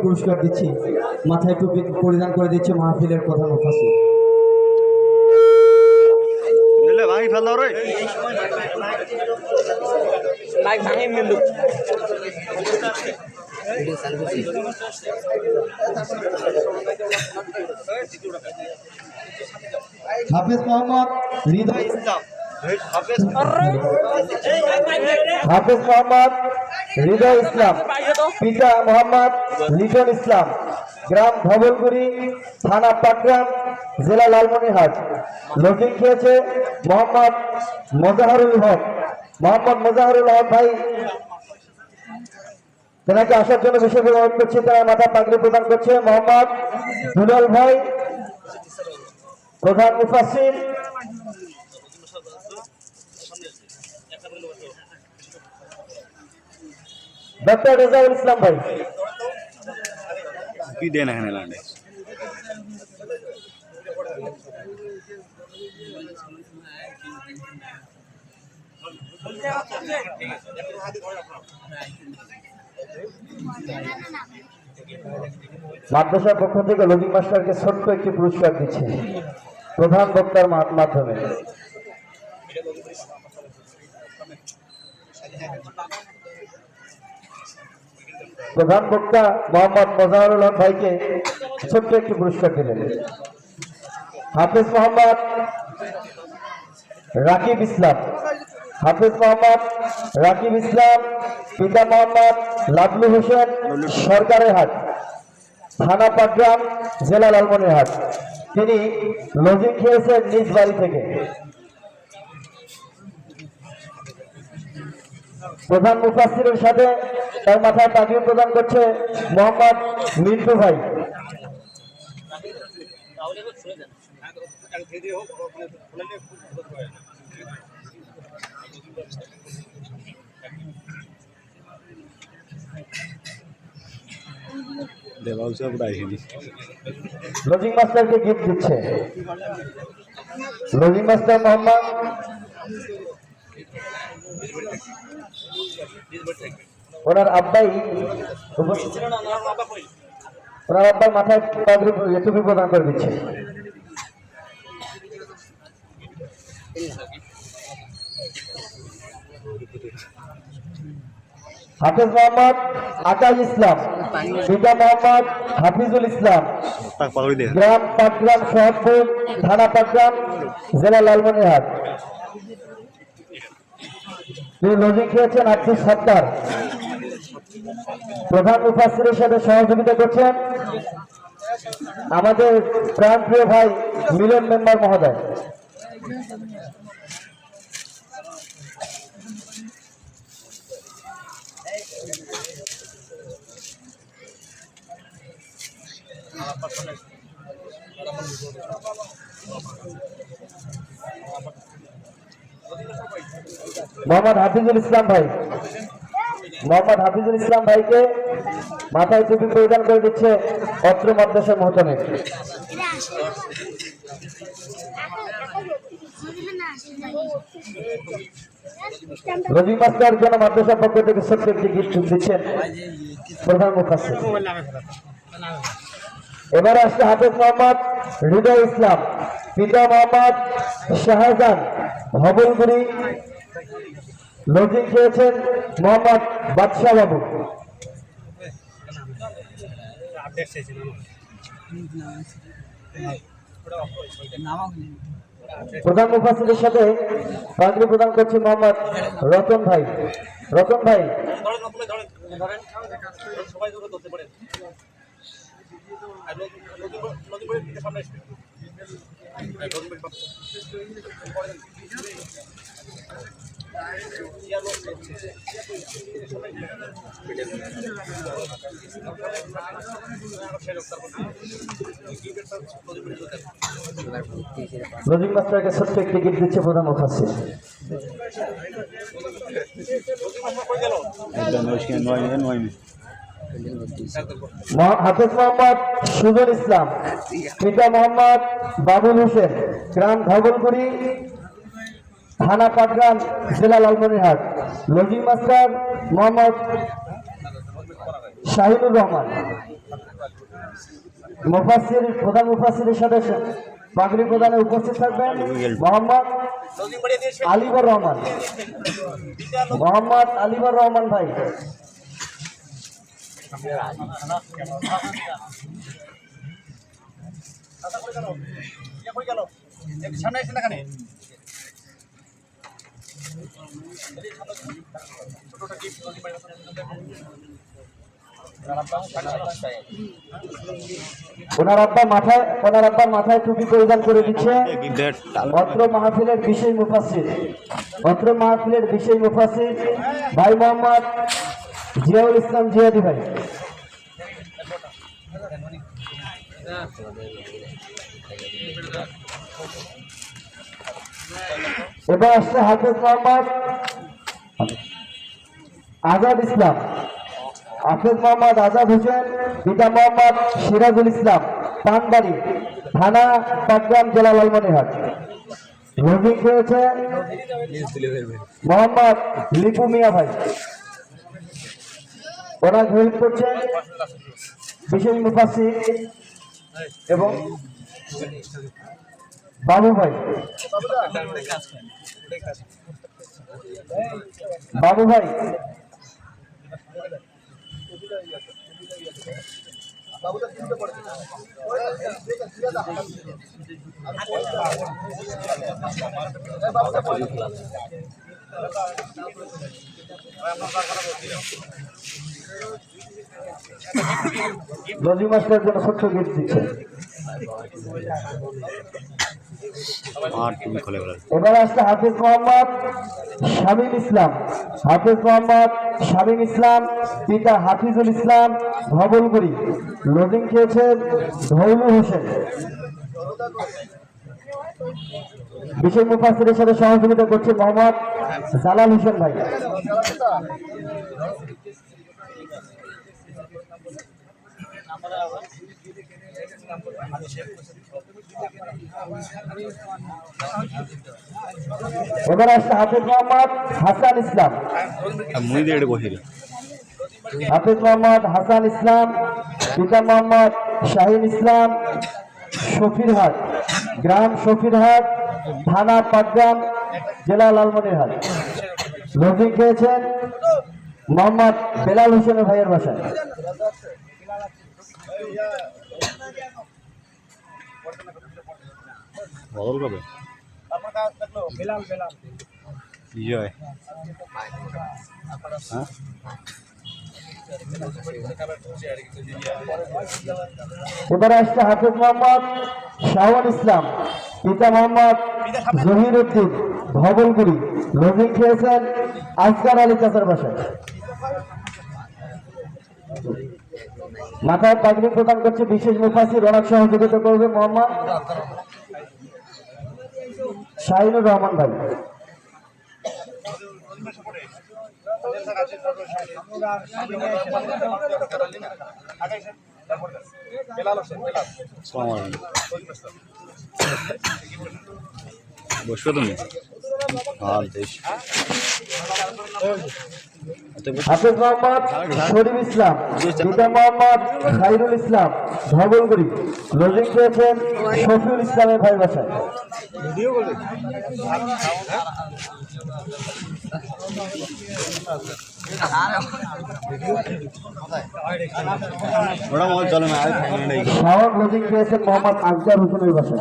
পুরস্কার দিচ্ছি। মাথায় টুপি পরিধান করে দিচ্ছে মাহফিলের প্রধান মুফাসসির। ভাই ফেলো রে লাইক ভাঙে মিলু হাফেজ মোহাম্মদ হৃদয় ইসলাম। হাফেজ মোহাম্মদ হৃদয় ইসলাম, পিতা মোহাম্মদ লিটন ইসলাম, গ্রাম ধবলগুড়ি, থানা পাটগ্রাম, জেলা লালমনিরহাট। লজিং খেয়েছে মোহাম্মদ মোজাহারুল হক। মোহাম্মদ মোজাহারুল হক ভাই তেনাকে আসার জন্য বিশেষ অনুরোধ করছে। তারা মাথা পাগড়ি প্রদান করছে মোহাম্মদ দুলাল ভাই, প্রধান মুফাসসির। ডক্টর রেজাউল ইসলাম ভাই। কি দেন এখানে লান্ডে মাদ্রাসার পক্ষ থেকে লজিং মাস্টারকে ছোট্ট একটি পুরস্কার দিচ্ছে প্রধান বক্তার মাধ্যমে। প্রধান বক্তা মোহাম্মদ মোজাহারুল হক ভাইকে ছোট্ট একটি পুরস্কার দিলেন। হাফেজ মোহাম্মদ রাকিব ইসলাম। হাফেজ মোহাম্মদ রাকিব ইসলাম, পিতা মোহাম্মদ লাবলু হোসেন, সরকারের হাট, থানা পাটগ্রাম, জেলা লালমনিরহাট। তিনি লজিং খেয়েছেন নিজ বাড়ি থেকে। প্রধান মুফাসসিরের সাথে তার মাথায় পাগড়ি প্রদান করছে মোহাম্মদ মিন্টু ভাই। লজিং মাস্টারকে গিফট দিচ্ছে লজিং মাস্টার মোহাম্মদ ওনার আব্বাই মাথায় টুপি প্রদান করে দিচ্ছে। হাফেজ মোহাম্মদ আকাশ ইসলাম, পিতা মোহাম্মদ হাফিজুল ইসলাম, গ্রাম পাটগ্রাম শহরপুর, থানা পাটগ্রাম, জেলা লালমনিরহাট। তিনি লজিং খেয়েছেন আর্থিক সত্তার। প্রধান মুফাসসিরের সাথে সহযোগিতা করছেন আমাদের প্রাণপ্রিয় ভাই মিলন মেম্বার মহোদয়। মোহাম্মদ হাফিজুল ইসলাম ভাই, মোহাম্মদ হাফিজুল ইসলাম ভাইকে মাথায় টুপি পরিধান করে দিচ্ছে অত্র মাদ্রাসার মহতমে। লজিং মাস্টার জন্য মাদ্রাসার পক্ষ থেকে ছোট্ট একটি গিফট দিচ্ছেন প্রধান মুফাসসির। এবারে আসছে হাফেজ মোহাম্মদ হৃদয় ইসলাম, পিতা মোহাম্মদ শাহজাহান, ভবলগুড়ি। লজিং খেয়েছেন মোহাম্মদ বাদশাহ বাবু। প্রধান মুফাসসিরের সাথে পাগড়ি প্রদান করছে মোহাম্মদ রতন ভাই। রতন ভাই লজিং মাস্টারকে ছোট্ট একটি গিফট দিচ্ছে প্রধান মুফাসসির। হাফেজ মোহাম্মদ সুজন ইসলাম, পিতা মোহাম্মদ বাবুল হোসেন, গ্রাম ধবলগুড়ি, থানা পাটগ্রাম, জেলা লালমনিরহাট। Lodging master Mohammad Shahinur Rahman. মুফাসসির প্রধান মুফাসসিরের সাথে পাগড়ি প্রদানে উপস্থিত থাকবেন মোহাম্মদ আলিবর রহমান। মোহাম্মদ আলিবর রহমান ভাই। ওনার আব্বা মাথায় টুপি পরিধান করে দিচ্ছে অত্র মাহফিলের বিশেষ মুফাসসির ভাই মোহাম্মদ জিয়াউল ইসলাম জিয়াদি ভাই। এবার আসছে হাফেজ মোহাম্মদ আজাদ ইসলাম। হাফেজ মোহাম্মদ আজাদ হোসেন, পিতা মোহাম্মদ সিরাজুল ইসলাম, পানবাড়ি, থানা পাটগ্রাম, জেলা লালমনিরহাট। রোজিং খেয়েছে মোহাম্মদ লিপু মিয়া ভাই। ওরা হেল্প করছেন বিশেষ মুফাসসির এবং বাবু ভাই। লজি মাস্টারের জন্য ছোট্ট গিফট দিচ্ছে। এবার আসছে হাফেজ মোহাম্মদ শামীম ইসলাম। পিতা হাফিজুল ইসলাম, ধবলগুড়ি। লোডিং খেয়েছেন ধৌলু হোসেন। বিশেষ মুফাসসিরের সাথে সহযোগিতা করছে মোহাম্মদ জালাল হোসেন ভাই। এবার আসছে হাফেজ মোহাম্মদ হাসান ইসলাম। পিতা মোহাম্মদ শাহিন ইসলাম, শফিরহাট, গ্রাম শফিরহাট, থানা পাটগ্রাম, জেলা লালমনিরহাট। লজিং খেয়েছেন মোহাম্মদ বেলাল হোসেনের ভাইয়ের বাসায়। বদল কবে বিজয় এবারে আসছে হাফেজ মোহাম্মদ শাওন ইসলাম, পিতা মোহাম্মদ জহির উদ্দিন, ধবলগুড়ি। লজিং খেয়েছেন আসগার আলী চাচার বাসায়। মাথায় পাগড়ি প্রদান করছে বিশেষ মুফাসসির, অনেক সহযোগিতা করবে মোহাম্মদ শাহিনুর রহমান ভাই। বসবে তুমি হাফেজ মোহাম্মদ শরীফ ইসলাম, পিতা মোহাম্মদ খাইরুল ইসলাম, ধবলগুড়ি। লজিং পেয়েছেন শফিউল ইসলামের ভাই বাসায়। ওরা চলে না শাওন লজিং পেয়েছেন মোহাম্মদ আকবর হোসেনের বাসায়।